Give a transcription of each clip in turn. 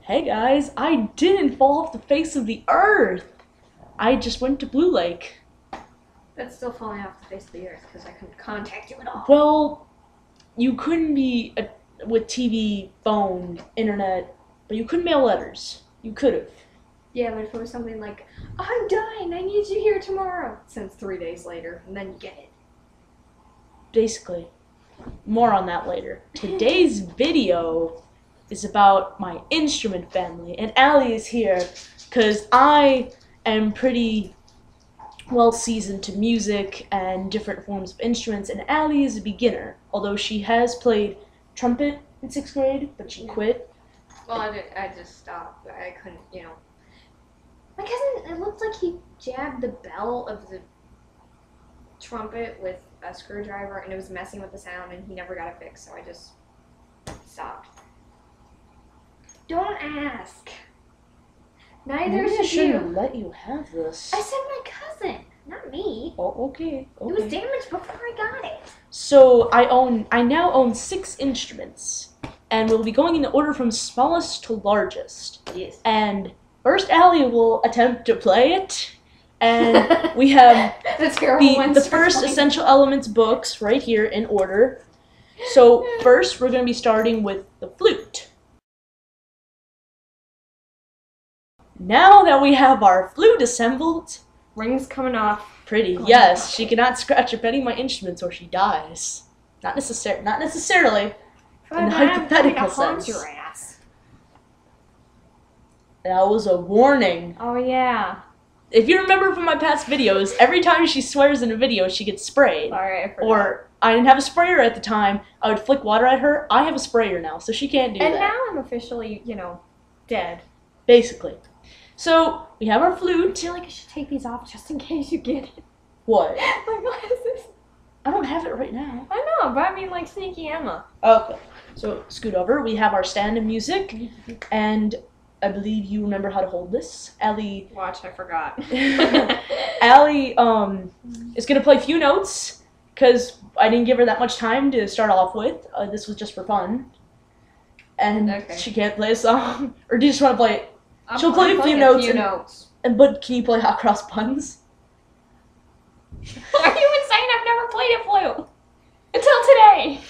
Hey guys, I didn't fall off the face of the earth. I just went to Blue Lake. That's still falling off the face of the earth because I couldn't contact you at all. Well, you couldn't be with TV, phone, internet, but you couldn't mail letters. You could have. Yeah, but if it was something like, I'm dying, I need you here tomorrow, since 3 days later, and then you get it. Basically. More on that later. Today's video is about my instrument family, and Allie is here because I am pretty well seasoned to music and different forms of instruments, and Allie is a beginner, although she has played trumpet in 6th grade, but she quit. Well, I just stopped. I couldn't, My cousin, it looked like he jabbed the bell of the trumpet with a screwdriver, and it was messing with the sound, and he never got it fixed, so I just stopped. Don't ask. Neither Maybe I should shouldn't you. let you have this. I said my cousin, not me. Oh, okay. It was damaged before I got it. So I now own 6 instruments, and we'll be going in the order from smallest to largest. Yes. And first, Allie will attempt to play it, and we have the first Essential Elements books right here in order. So first, we're going to be starting with the flute. Now that we have our flute assembled, Rings coming off. pretty, yes, she cannot scratch up any of my instruments or she dies. Not necessarily. In the hypothetical sense. Your ass. That was a warning. Oh yeah. If you remember from my past videos, every time she swears in a video, she gets sprayed. Sorry, I forgot. Or I didn't have a sprayer at the time. I would flick water at her. I have a sprayer now, so she can't do that. And now I'm officially, dead. Basically. So we have our flute. I feel like I should take these off just in case you get it. What? My glasses. I don't have it right now. I know, but I mean like Sneaky Emma. Okay. So scoot over. We have our stand of music, and I believe you remember how to hold this. Allie. Watch, I forgot. Allie is gonna play a few notes because I didn't give her that much time to start off with. This was just for fun, and Okay. she can't play a song. Or do you just want to play it? She'll play a few notes. But can you play hot cross buns? Are you insane? I've never played a flute until today.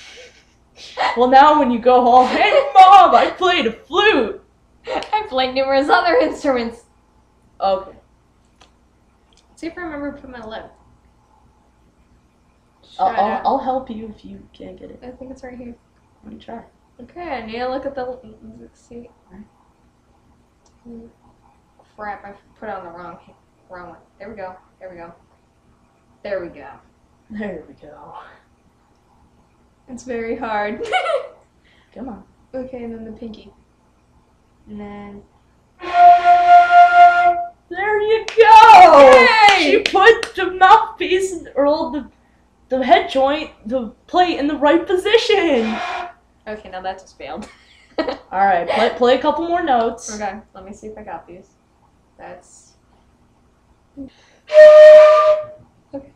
Well, now when you go home, hey mom, I played a flute. I played numerous other instruments. Okay. See if I remember to put my lip. I'll help you if you can't get it. I think it's right here. Let me try. Okay, I need to look at the. See. Crap! I put on the wrong one. There we go. There we go. There we go. There we go. It's very hard. Come on. Okay, and then the pinky. And then. There you go! Yay! She put the mouthpiece, or the head joint, the plate in the right position! Okay, now that just failed. Alright, play a couple more notes. Okay, let me see if I got these. That's... Okay.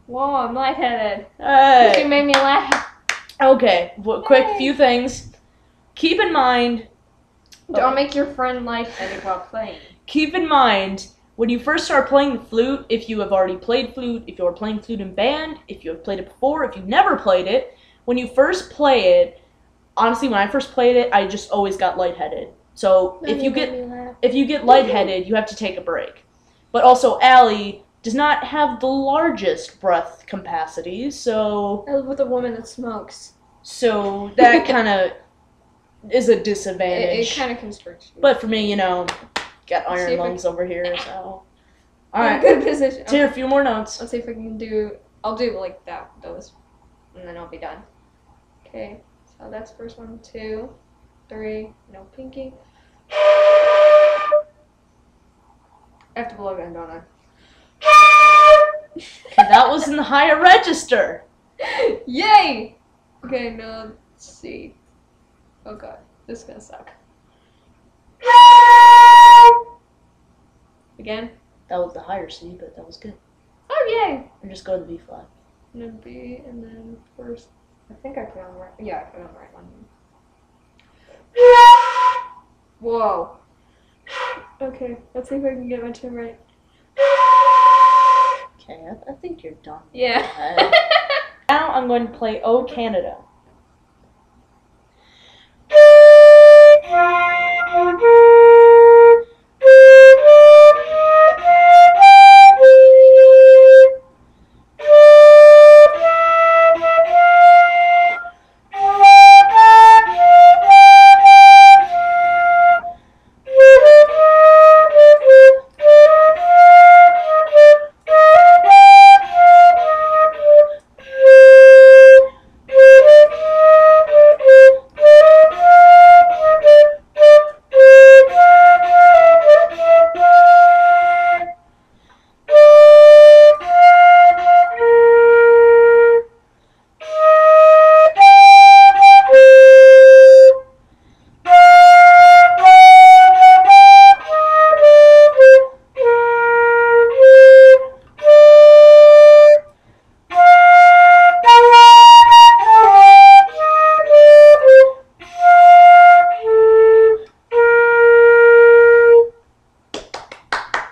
Whoa, I'm lightheaded. Hey. You made me laugh. Okay, quick Yay. few things. Keep in mind... Don't make your friend lightheaded while playing. Keep in mind, when you first start playing the flute, if you have already played flute, if you're playing flute in band, if you have played it before, if you've never played it, when you first play it, honestly, when I first played it, I just always got lightheaded. So if you get lightheaded, you have to take a break. But also, Allie does not have the largest breath capacity, so... I live with a woman that smokes. So that kind of is a disadvantage. It kind of constricts you. But for me, got iron if I lungs over here, so... I'm Alright, in a good position. let's hear a few more notes. Let's see if I can do... I'll do like those, and then I'll be done. Okay, so that's first one, 2, 3, no pinky. I have to blow again, don't I? Okay, that was in the higher register. Yay! Okay, now let's see. Oh god, this is gonna suck. Again? That was the higher C, but that was good. Oh, yay! And just go to the B flat. And then B, and then first. I think I put on the right. Yeah, I put on the right one. Whoa. Okay, let's see if I can get my tune right. Okay, I think you're done. Yeah. Now I'm going to play Oh Canada.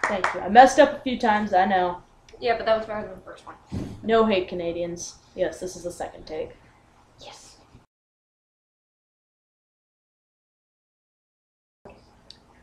Thank you. I messed up a few times, I know. Yeah, but that was better than the first one. No hate, Canadians. Yes, this is the second take. Yes.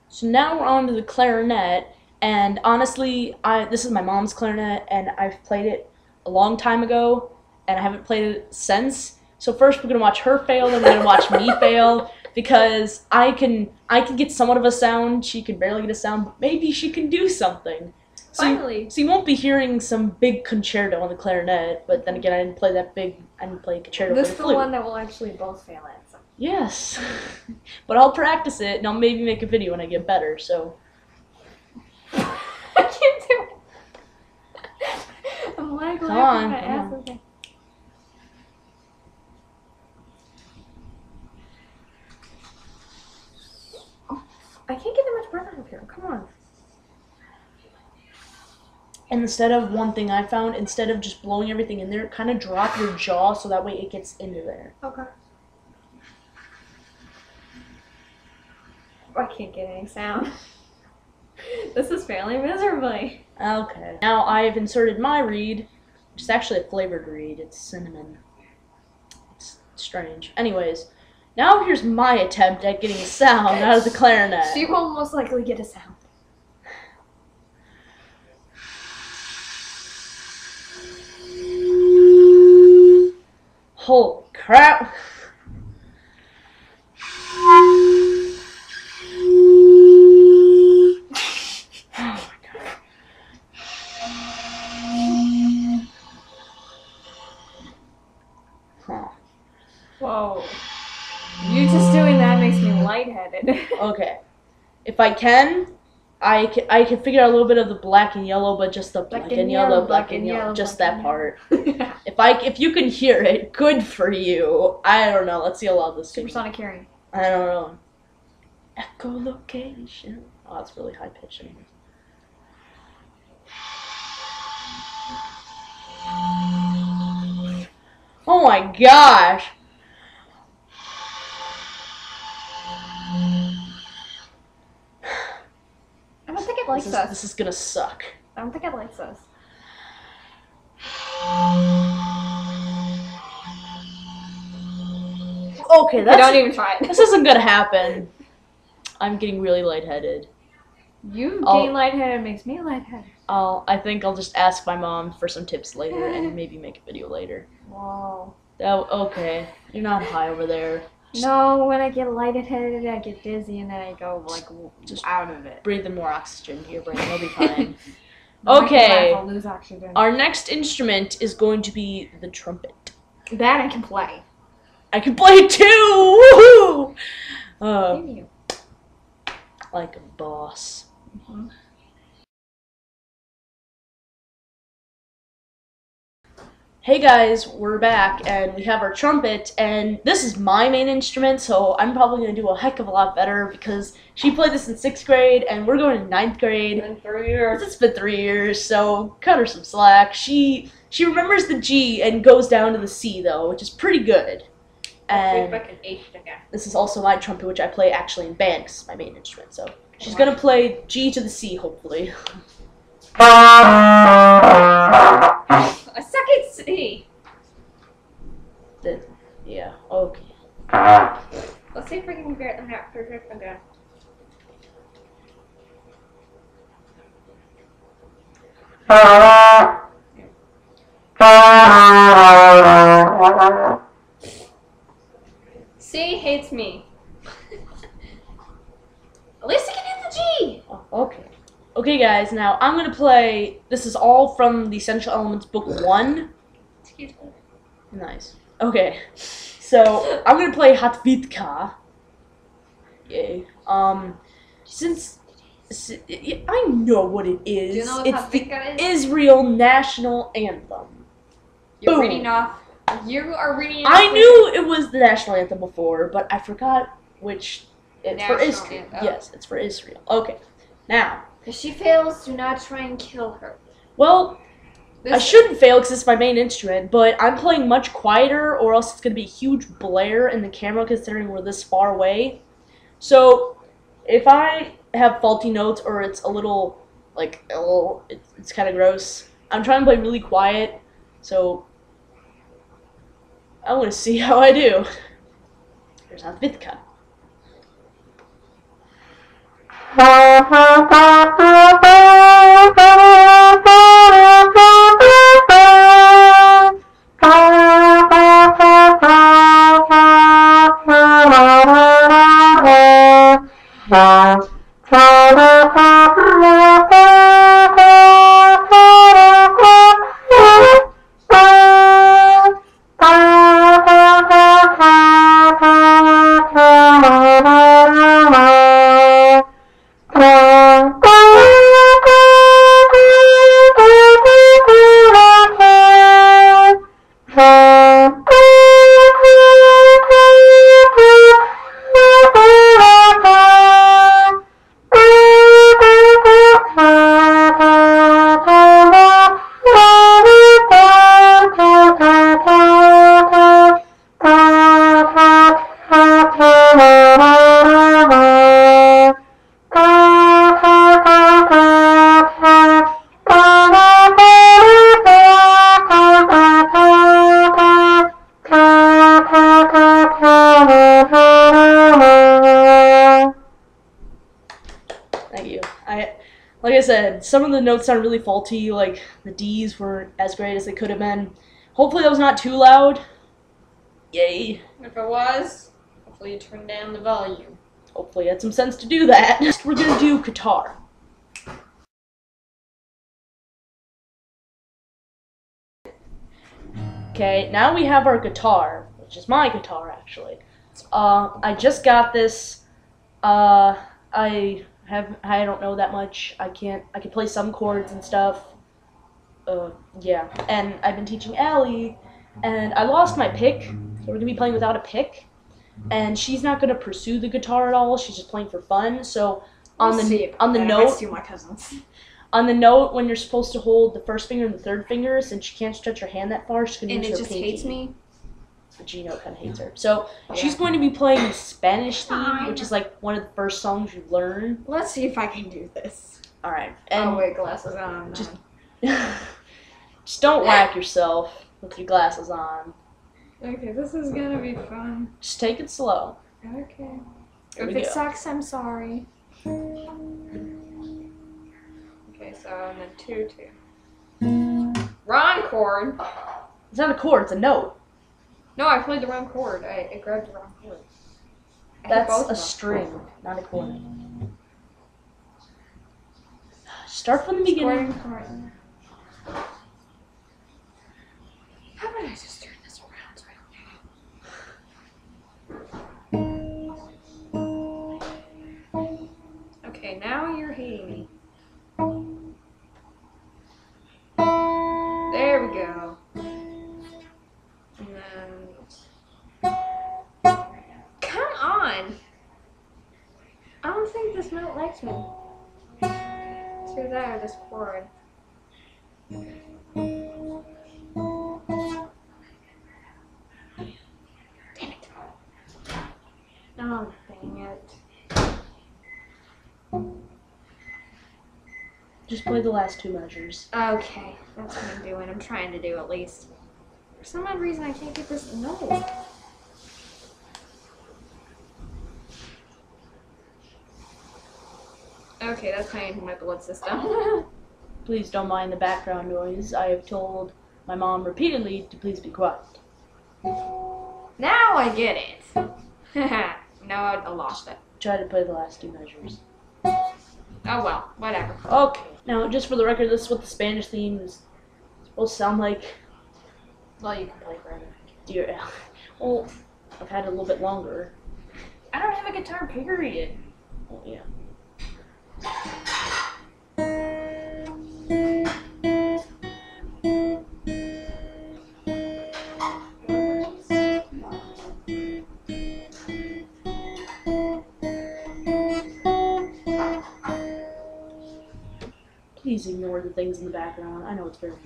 So now we're on to the clarinet, and honestly, this is my mom's clarinet, and I've played it a long time ago, and I haven't played it since. So first we're gonna watch her fail, then we're gonna watch me fail, because I can get somewhat of a sound. She can barely get a sound, but maybe she can do something. Finally. So you won't be hearing some big concerto on the clarinet, but then again, I didn't play concerto This for is the the flute. one that we'll actually both fail at. So. Yes, but I'll practice it, and I'll maybe make a video when I get better. So I can't do it. I'm like Come laughing on, my come ass on. off. I can't get that much breath out of here. Come on. and instead of one thing I found, instead of just blowing everything in there, kind of drop your jaw so that way it gets into there. Okay. I can't get any sound. This is failing miserably. Okay. Now I have inserted my reed, which is actually a flavored reed. It's cinnamon. It's strange. Anyways, now here's my attempt at getting a sound out of the clarinet. She will most likely get a sound. Holy crap! Whoa. You just doing that makes me lightheaded. Okay. If I can, I can figure out a little bit of the black and yellow, but just the black and yellow, just that part. If you can hear it, good for you. I don't know. Let's see how loud this is. Supersonic hearing. I don't know. Echolocation. Oh, that's really high pitched. Oh my gosh. I don't think it likes us. This is gonna suck. I don't think it likes us. Okay, Don't even try it. This isn't gonna happen. I'm getting really lightheaded. You getting lightheaded makes me lightheaded. I think I'll just ask my mom for some tips later and maybe make a video later. Whoa. Oh, okay. You're not high over there. No, when I get lightheaded, I get dizzy and then I go like just out of it. Breathe in more oxygen to your brain. You'll be fine. Okay. I'll lose oxygen. Our next instrument is going to be the trumpet. That I can play. I can play it too! Woohoo! Like a boss. Mm-hmm. Hey guys, we're back and we have our trumpet, and this is my main instrument, so I'm probably going to do a heck of a lot better because she played this in 6th grade and we're going to 9th grade. In 3 years. It's been 3 years, so cut her some slack. She remembers the G and goes down to the C though, which is pretty good. And like an H again. this is also my trumpet, which I play actually in band because it's my main instrument. So she's gonna play G to the C, hopefully. A second C. Yeah. Okay. Let's see if we can get that perfect again. C hates me. At least I can hit the G. Oh, okay. Okay, guys. Now I'm gonna play. This is all from the Essential Elements Book 1. Excuse me. Nice. Okay. So I'm gonna play Hatvitka. Yay. Since I know what it is. Do you know what it's Hatvitka the is? Israel national anthem. You're Boom. reading off. You are reading off. I knew it was the national anthem before, but I forgot which. It's National for Israel. anthem. Yes, it's for Israel. Okay. Now. If she fails, do not try and kill her. Well, This I shouldn't fail because it's my main instrument, but I'm playing much quieter or else it's going to be a huge blare in the camera considering we're this far away. So, if I have faulty notes or it's a little, like, it's kind of gross, I'm trying to play really quiet, so I want to see how I do. Here's Hatvitka. Thank you. Like I said, some of the notes sound really faulty, like the D's weren't as great as they could have been. Hopefully that was not too loud. Yay. If it was, hopefully you turn down the volume. Hopefully it had some sense to do that. Next we're gonna do guitar. Okay, now we have our guitar, which is my guitar actually. I just got this. I don't know that much. I can play some chords and stuff. Yeah, and I've been teaching Allie, and I lost my pick, so we're gonna be playing without a pick. And she's not gonna pursue the guitar at all. She's just playing for fun. So on the note, my cousins. on the note when you're supposed to hold the first finger and the third finger, since she can't stretch her hand that far, she's gonna And use it her just pinky. hates me. The G note kind of hates her. So she's going to be playing the Spanish theme, which is like one of the first songs you learn. Let's see if I can do this. All right, and Oh wait, glasses on. just don't whack yourself with your glasses on. Okay, this is gonna be fun. Just take it slow. Okay. Here If we it go. sucks, I'm sorry. Okay, so I'm in 2-2. Wrong chord. It's not a chord; it's a note. No, I played the wrong chord. I grabbed the wrong chord. I hit That's both a of them. string, not a chord. Start from the beginning. Chord. How about I just turn this around so I don't know? Okay, now you're hating me. There we go. And then... Come on! I don't think this note likes me. It's either that or this chord. Damn it. Just play the last two measures. Okay, that's what I'm doing. I'm trying to do at least. For some odd reason, I can't get this. No. Okay, that's playing into my blood system. Please don't mind the background noise. I have told my mom repeatedly to please be quiet. Now I get it. Now I lost it. Try to play the last two measures. Oh well, whatever. Okay. Now, just for the record, this is what the Spanish theme is supposed to sound like. Well, you can play forever. Dear, well, I've had it a little bit longer. I don't have a guitar, period. Oh, yeah. Please ignore the things in the background. I know it's very loud.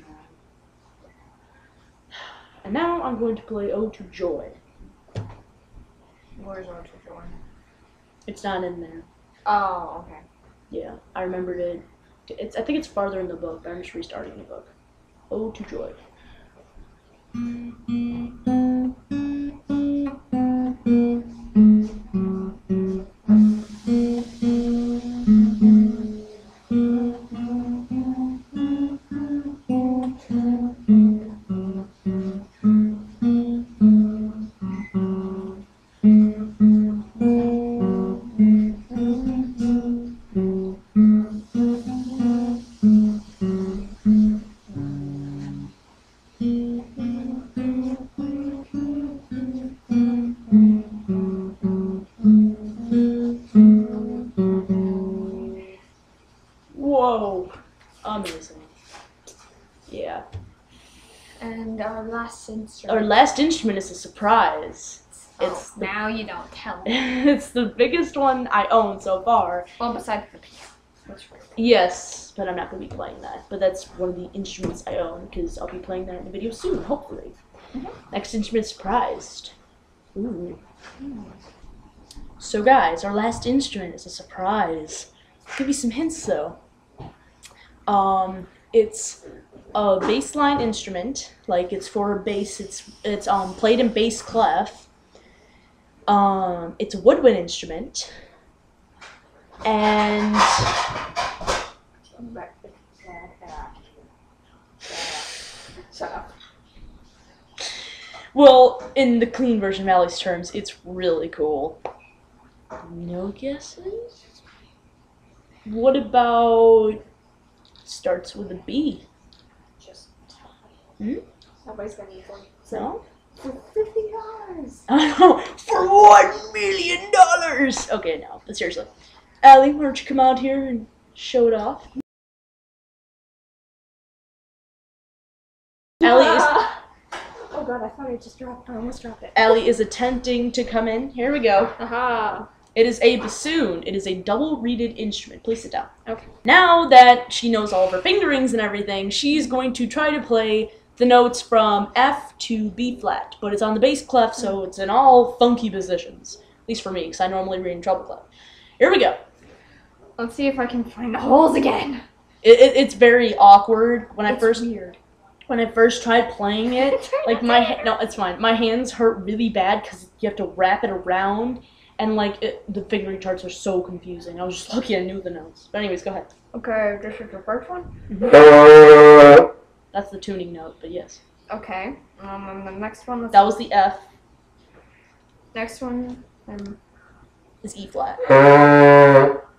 And now I'm going to play Ode to Joy. Where's Ode to Joy? It's not in there. Oh, okay. Yeah, I remembered it. I think it's farther in the book, but I'm just restarting the book. Ode to Joy. Whoa! Amazing. Yeah. And our last instrument. Our last instrument is a surprise. Oh, now you don't tell me. It's the biggest one I own so far. Well, besides the piano. Which one? Yes, but I'm not going to be playing that. But that's one of the instruments I own, because I'll be playing that in a video soon, hopefully. Next instrument surprised. Ooh. So guys, our last instrument is a surprise. I'll give you some hints though. It's a bass line instrument, like it's for a bass. It's played in bass clef. It's a woodwind instrument, and Shut up. well, in the clean version of Allie's terms, it's really cool. No guesses? What about starts with a B? Just. Nobody's gonna use one. No? For $50. I know, for $1 million! Okay, no, but seriously. Allie, why don't you come out here and show it off? Allie is... Oh god, I thought I just dropped. I almost dropped it. Allie is attempting to come in. Here we go. Aha. It is a bassoon. It is a double-reeded instrument. Please sit down. Okay. Now that she knows all of her fingerings and everything, she's going to try to play the notes from F to B flat, but it's on the bass clef, so it's in all funky positions. At least for me, because I normally read in treble clef. Here we go. Let's see if I can find the holes again. It's very awkward when It's weird. When I first tried playing it. Like no, it's fine. My hands hurt really bad because you have to wrap it around, and like the fingering charts are so confusing. I was just lucky I knew the notes. But anyways, go ahead. Okay, this is the first one. That's the tuning note, but yes. Okay. And the next one. That was the F. Next one. Is E flat.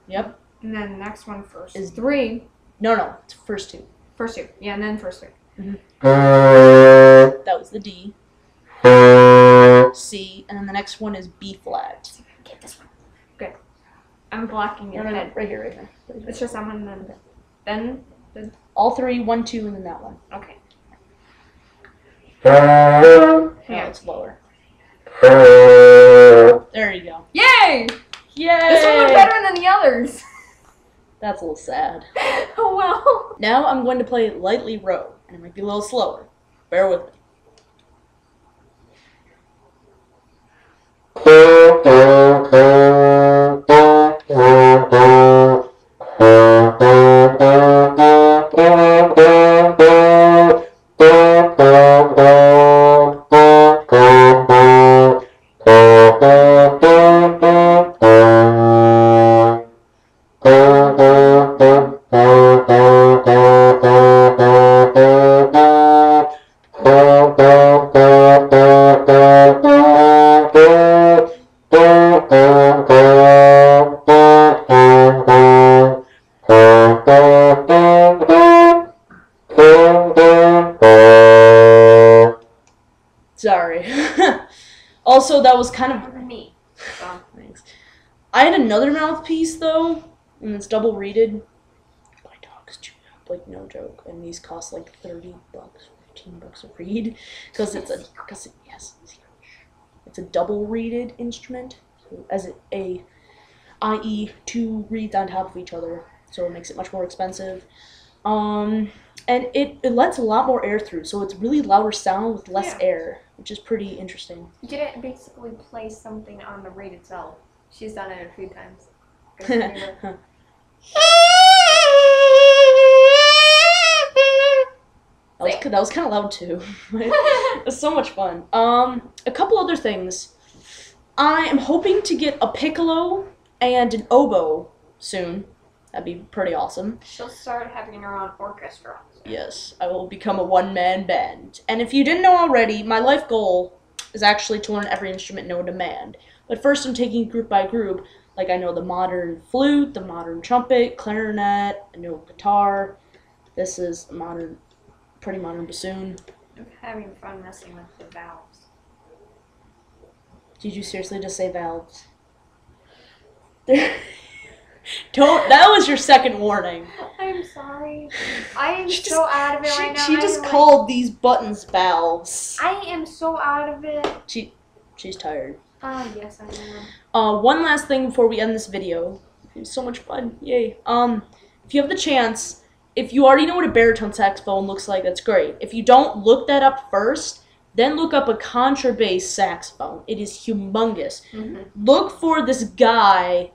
Yep. And then the next one first. Is 3. No, it's first two. First 2. Yeah, and then first 3. That was the D. C, and then the next one is B flat. Get this one. Good. I'm blocking your head. Right here. It's just I'm on then. All 3, 1, 2, and then that one. Okay. Now it's lower. There you go. Yay! Yay! This one went better than the others. That's a little sad. Oh well. Now I'm going to play Lightly Row, and it might be a little slower. Bear with me. Sorry. Also, that was kind of me. Oh, thanks. I had another mouthpiece though, and it's double reeded. My dogs chew up like no joke, and these cost like $30, $15 a reed, because it's a double reeded instrument, so as i.e. two reeds on top of each other, so it makes it much more expensive. And it lets a lot more air through, so it's really louder sound with less air, which is pretty interesting. You didn't basically play something on the reed itself. She's done it a few times. That was kind of loud too. It was so much fun. A couple other things. I am hoping to get a piccolo and an oboe soon. That'd be pretty awesome. She'll start having her own orchestra. So. Yes, I will become a one-man band. And if you didn't know already, my life goal is actually to learn every instrument known to man. But first I'm taking group by group. Like I know the modern flute, the modern trumpet, clarinet, I know guitar. This is a pretty modern bassoon. I'm having fun messing with the valves. Did you seriously just say valves? That was your second warning. I'm sorry. I am so out of it right now. She just called these buttons valves. I am so out of it. She's tired. Yes, I am. One last thing before we end this video. It was so much fun. Yay. If you have the chance, if you already know what a baritone saxophone looks like, that's great. If you don't, look that up first. Then look up a contrabass saxophone. It is humongous. Mm-hmm. Look for this guy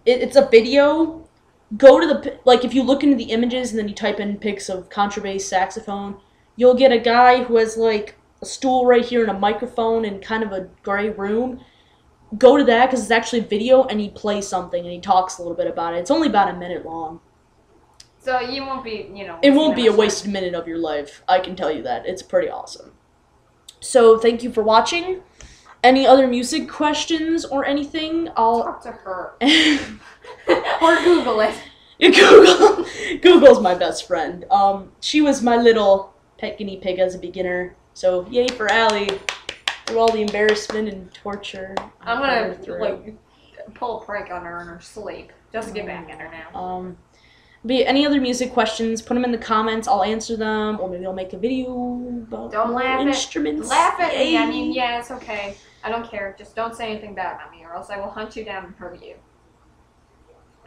it's a video. Go to if you look into the images and then you type in pics of contrabass saxophone, you'll get a guy who has like a stool right here and a microphone in kind of a gray room. Go to that because it's actually a video and he plays something and he talks a little bit about it. It's only about a minute long. So you won't be, It won't be a wasted minute of your life. I can tell you that. It's pretty awesome. So thank you for watching. Any other music questions or anything? I'll talk to her. Or Google it. Google's my best friend. She was my little pet guinea pig as a beginner. So yay for Allie through all the embarrassment and torture. I'm gonna pull a prank on her in her sleep just to get back at her now. But any other music questions, put them in the comments. I'll answer them, or maybe I'll make a video about instruments. Laugh at me. I mean, yeah, it's okay. I don't care. Just don't say anything bad about me, or else I will hunt you down and hurt you.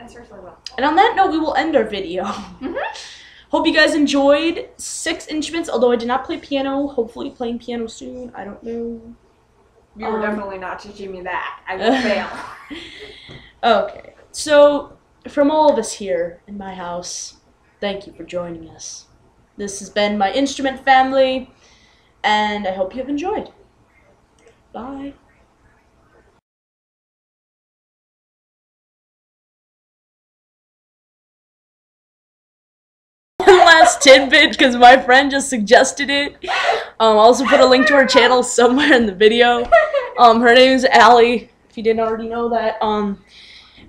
I seriously will. And on that note, we will end our video. Hope you guys enjoyed 6 instruments, although I did not play piano. Hopefully playing piano soon. I don't know. You were definitely not teaching me that. I will fail. Okay. So, from all of us here in my house, thank you for joining us. This has been my instrument family, and I hope you have enjoyed. Bye. One last tidbit, because my friend just suggested it. I'll also put a link to her channel somewhere in the video. Her name is Allie, if you didn't already know that.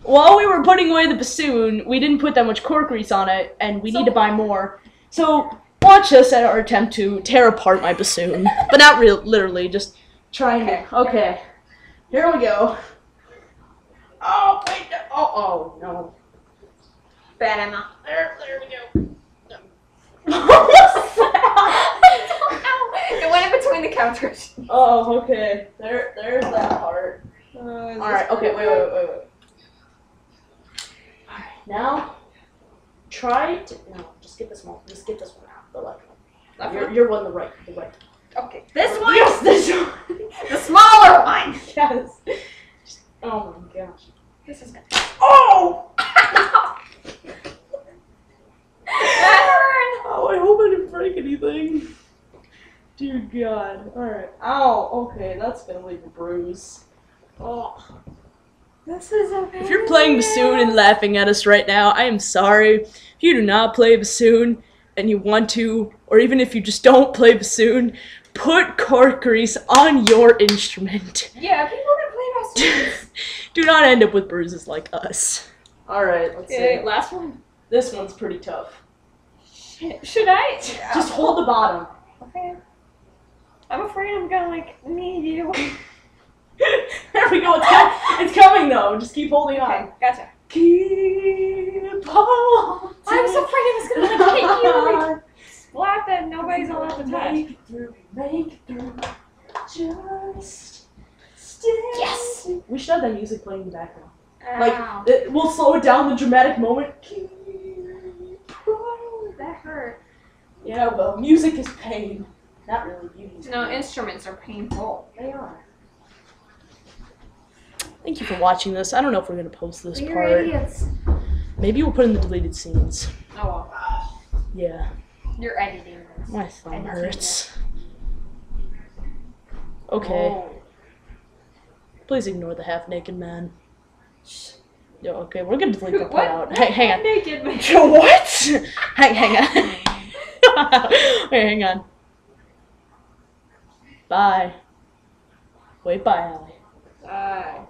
While we were putting away the bassoon, we didn't put that much cork grease on it, and we need to buy more. So, watch us at our attempt to tear apart my bassoon. But not literally, just trying to. Okay. Here we go. Oh, wait. Oh, no. Bad Emma. There we go. What was that? I don't know. It went in between the couch cushions. Oh, okay. There's that part. Alright, okay, wait. Alright, now, try to, no, just get this one out, the left one. You're one, the right. Okay, this one? Yes, this one. The smaller one. Yes. Oh my gosh. This is good. Oh! That hurt. Ow, I hope I didn't break anything. Dear God. Alright. Ow, okay, that's gonna leave a bruise. Oh. This is a If you're playing bassoon and laughing at us right now, I am sorry. If you do not play bassoon and you want to, or even if you just don't play bassoon, put cork grease on your instrument. Yeah, people that play bassoon. Do not end up with bruises like us. Alright, let's see. Last one. This one's pretty tough. Should I? Just hold the bottom. Okay. I'm afraid I'm gonna, need you. There we go. It's coming though. Just keep holding on. Okay, gotcha. Keep on. I was afraid it was gonna, hit you, splat that nobody's allowed to touch. Make it through. Just stay. Yes! We should have that music playing in the background. Ow. We'll slow it down the dramatic moment. That hurt. Yeah, well, music is pain. Not really beauty. No, instruments are painful. They are. Thank you for watching this. I don't know if we're going to post this You're part. idiots. Maybe we'll put in the deleted scenes. Oh well. Yeah. You're editing this. My thumb Editing hurts. it. Okay. Oh. Please ignore the half-naked man. Yeah, okay, we're going to delete the part What? out. Hang on. Naked man. What? hang on. Okay, hang on. Bye. Wait, bye, Allie. Bye.